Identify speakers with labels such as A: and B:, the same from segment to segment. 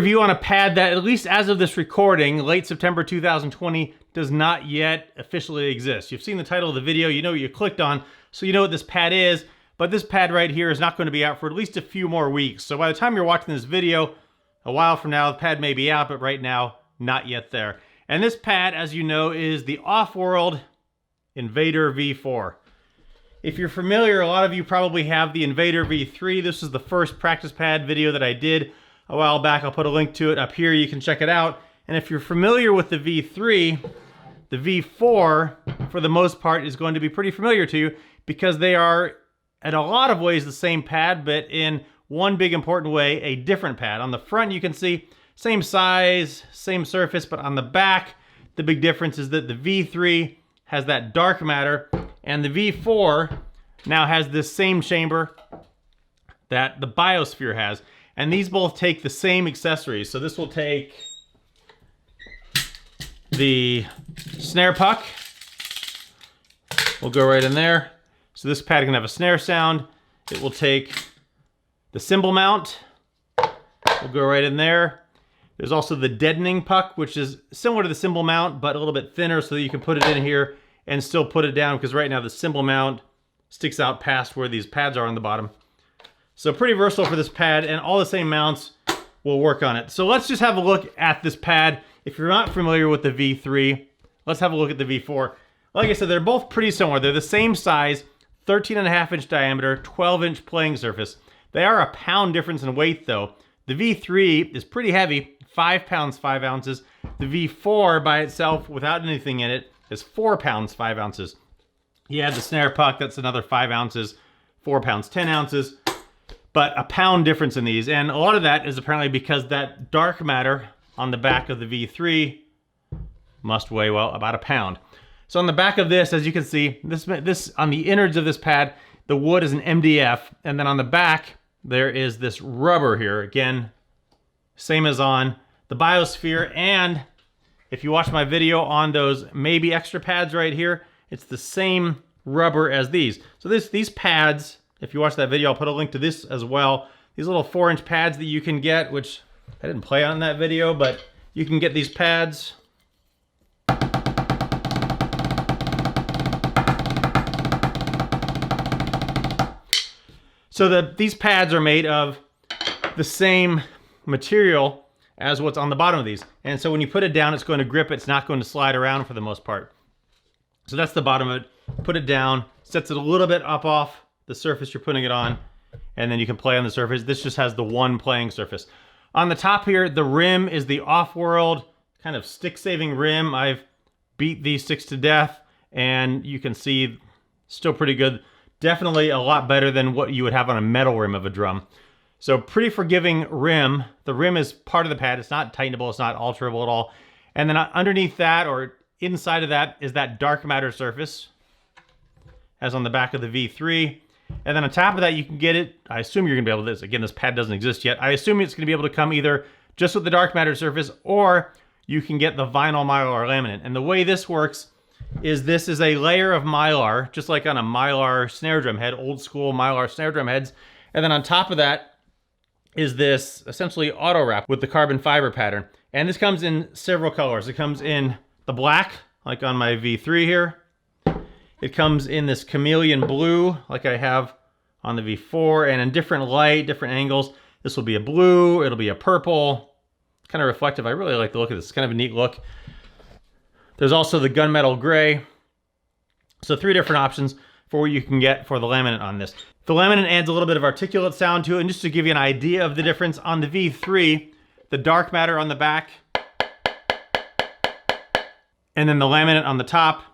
A: review on a pad that, at least as of this recording, late September 2020, does not yet officially exist. You've seen the title of the video, you know what you clicked on, so you know what this pad is, but this pad right here is not going to be out for at least a few more weeks. So by the time you're watching this video, a while from now, the pad may be out, but right now, not yet there. And this pad, as you know, is the Offworld Invader V4. If you're familiar, a lot of you probably have the Invader V3. This is the first practice pad video that I did a while back. I'll put a link to it up here. You can check it out. And if you're familiar with the V3, the V4, for the most part, is going to be pretty familiar to you because they are, in a lot of ways, the same pad, but in one big important way, a different pad. On the front, you can see same size, same surface, but on the back, the big difference is that the V3 has that dark matter, and the V4 now has this same chamber that the BYOSphere has. And these both take the same accessories. So this will take the snare puck. We'll go right in there. So this pad can have a snare sound. It will take the cymbal mount. We'll go right in there. There's also the deadening puck, which is similar to the cymbal mount, but a little bit thinner so that you can put it in here and still put it down, because right now the cymbal mount sticks out past where these pads are on the bottom. So pretty versatile for this pad, and all the same mounts will work on it. So let's just have a look at this pad. If you're not familiar with the V3, let's have a look at the V4. Like I said, they're both pretty similar. They're the same size, 13.5-inch diameter, 12-inch playing surface. They are a pound difference in weight though. The V3 is pretty heavy, 5 pounds, 5 ounces. The V4 by itself, without anything in it, is 4 pounds, 5 ounces. You add the snare puck, that's another 5 ounces, 4 pounds, 10 ounces. But a pound difference in these, and a lot of that is apparently because that dark matter on the back of the V3 must weigh, well, about a pound. So on the back of this, as you can see, this on the innards of this pad, the wood is an MDF, and then on the back, there is this rubber here. Again, same as on the BYOSphere, and if you watch my video on those maybe extra pads right here, it's the same rubber as these. So these pads, if you watch that video, I'll put a link to this as well. These little 4-inch pads that you can get, which I didn't play on that video, but you can get these pads. So these pads are made of the same material as what's on the bottom of these. And so when you put it down, it's going to grip. It's not going to slide around for the most part. So that's the bottom of it. Put it down, sets it a little bit up off the surface you're putting it on, and then you can play on the surface. This just has the one playing surface. On the top here, the rim is the Offworld kind of stick-saving rim. I've beat these sticks to death, and you can see still pretty good. Definitely a lot better than what you would have on a metal rim of a drum. So pretty forgiving rim. The rim is part of the pad. It's not tightenable. It's not alterable at all. And then underneath that, or inside of that, is that dark matter surface, as on the back of the V3. And then on top of that, you can get it, I assume you're gonna be able to, again, this pad doesn't exist yet. I assume it's gonna be able to come either just with the dark matter surface, or you can get the vinyl mylar laminate. And the way this works is this is a layer of mylar, just like on a mylar snare drum head, old school mylar snare drum heads. And then on top of that is this essentially auto wrap with the carbon fiber pattern. And this comes in several colors. It comes in the black, like on my V3 here. It comes in this chameleon blue, like I have on the V4, and in different light, different angles. This will be a blue, it'll be a purple, kind of reflective. I really like the look of this, it's kind of a neat look. There's also the gunmetal gray. So 3 different options for what you can get for the laminate on this. The laminate adds a little bit of articulate sound to it, and just to give you an idea of the difference, on the V3, the dark matter on the back, and then the laminate on the top.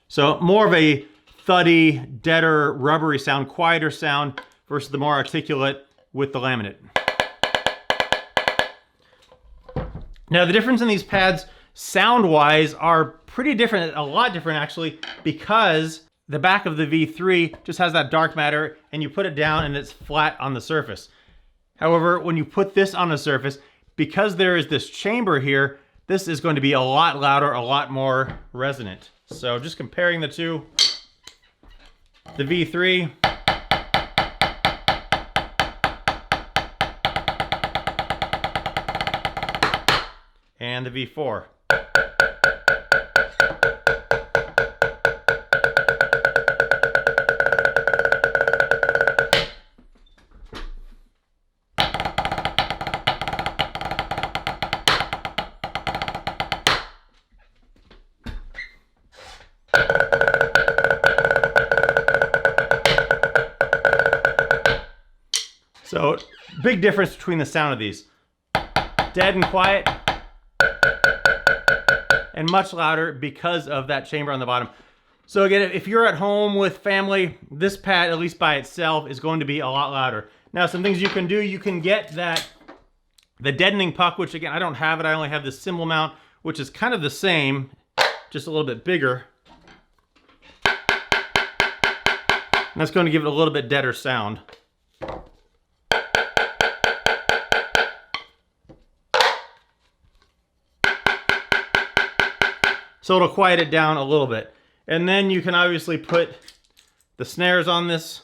A: So more of a thuddy, deader, rubbery sound, quieter sound, versus the more articulate with the laminate. Now the difference in these pads, sound-wise, are pretty different, a lot different actually, because the back of the V3 just has that dark matter, and you put it down and it's flat on the surface. However, when you put this on the surface, because there is this chamber here, this is going to be a lot louder, a lot more resonant. So just comparing the two, the V3. And the V4. So, big difference between the sound of these. Dead and quiet, and much louder because of that chamber on the bottom. So again, if you're at home with family, this pad, at least by itself, is going to be a lot louder. Now, some things you can do, you can get the deadening puck, which again, I don't have it, I only have this cymbal mount, which is kind of the same, just a little bit bigger. And that's going to give it a little bit deader sound. So it'll quiet it down a little bit. And then you can obviously put the snares on this.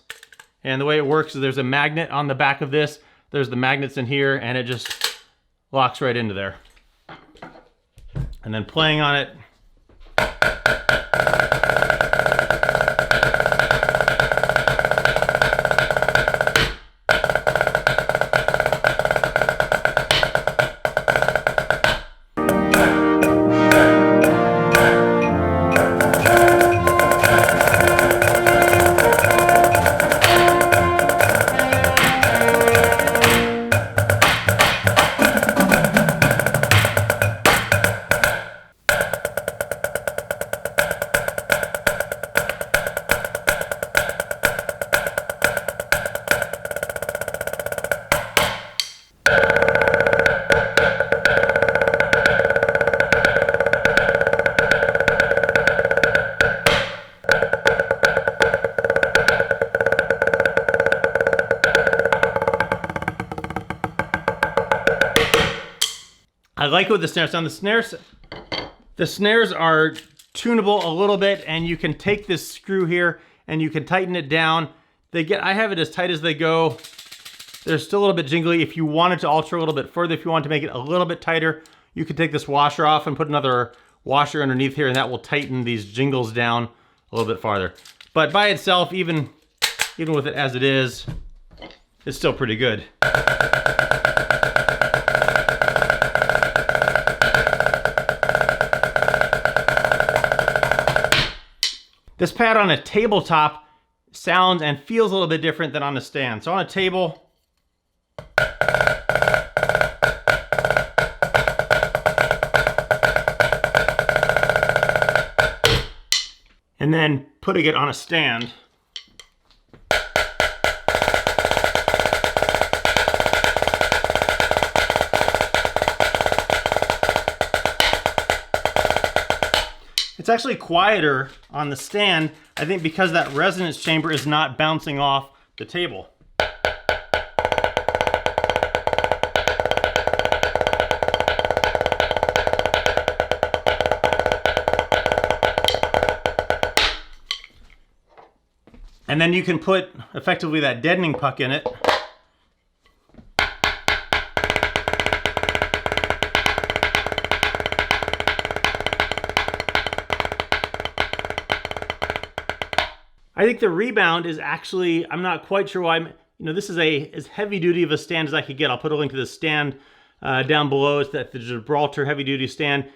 A: And the way it works is there's a magnet on the back of this. There's the magnets in here, and it just locks right into there. And then playing on it. I like what the snares sound. The snares are tunable a little bit, and you can take this screw here and you can tighten it down. I have it as tight as they go. They're still a little bit jingly. If you wanted to alter a little bit further, if you want to make it a little bit tighter, you could take this washer off and put another washer underneath here, and that will tighten these jingles down a little bit farther. But by itself, even with it as it is, it's still pretty good. This pad on a tabletop sounds and feels a little bit different than on a stand. So on a table, and then putting it on a stand, it's actually quieter on the stand, I think, because that resonance chamber is not bouncing off the table. And then you can put effectively that deadening puck in it. I think the rebound is actually, I'm not quite sure why, this is as heavy duty of a stand as I could get. I'll put a link to the stand down below. It's the Gibraltar heavy duty stand.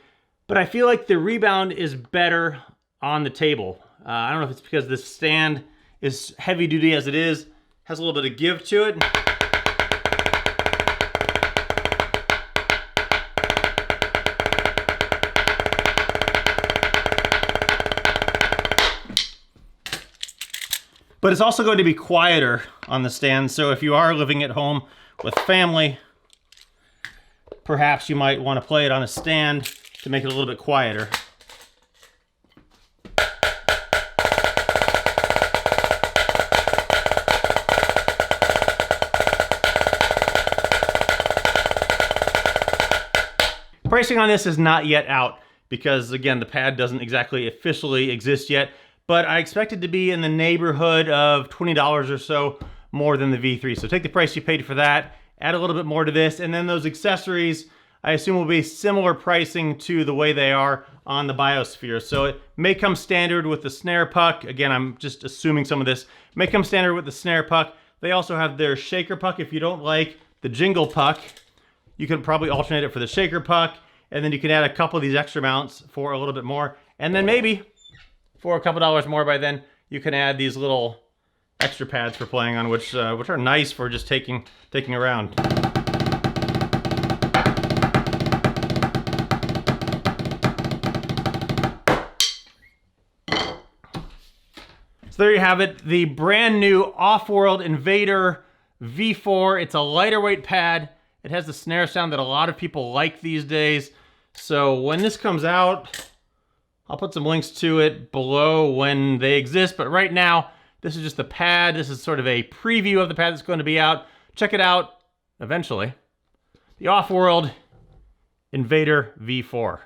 A: But I feel like the rebound is better on the table. I don't know if it's because this stand is heavy duty as it is, has a little bit of give to it. But it's also going to be quieter on the stand, so if you are living at home with family, perhaps you might want to play it on a stand to make it a little bit quieter. Pricing on this is not yet out because, again, the pad doesn't exactly officially exist yet. but I expect it to be in the neighborhood of $20 or so more than the V3. So take the price you paid for that, add a little bit more to this, and then those accessories, I assume will be similar pricing to the way they are on the BYOSphere. So it may come standard with the snare puck. Again, I'm just assuming some of this. May come standard with the snare puck. They also have their shaker puck. If you don't like the jingle puck, you can probably alternate it for the shaker puck, and then you can add a couple of these extra mounts for a little bit more. And then maybe for a couple dollars more by then, you can add these little extra pads for playing on, which are nice for just taking around. So there you have it, the brand new Offworld Invader V4. It's a lighter weight pad. It has the snare sound that a lot of people like these days. So when this comes out, I'll put some links to it below when they exist. But right now, this is just the pad. This is sort of a preview of the pad that's going to be out. Check it out eventually. The Offworld Invader V4.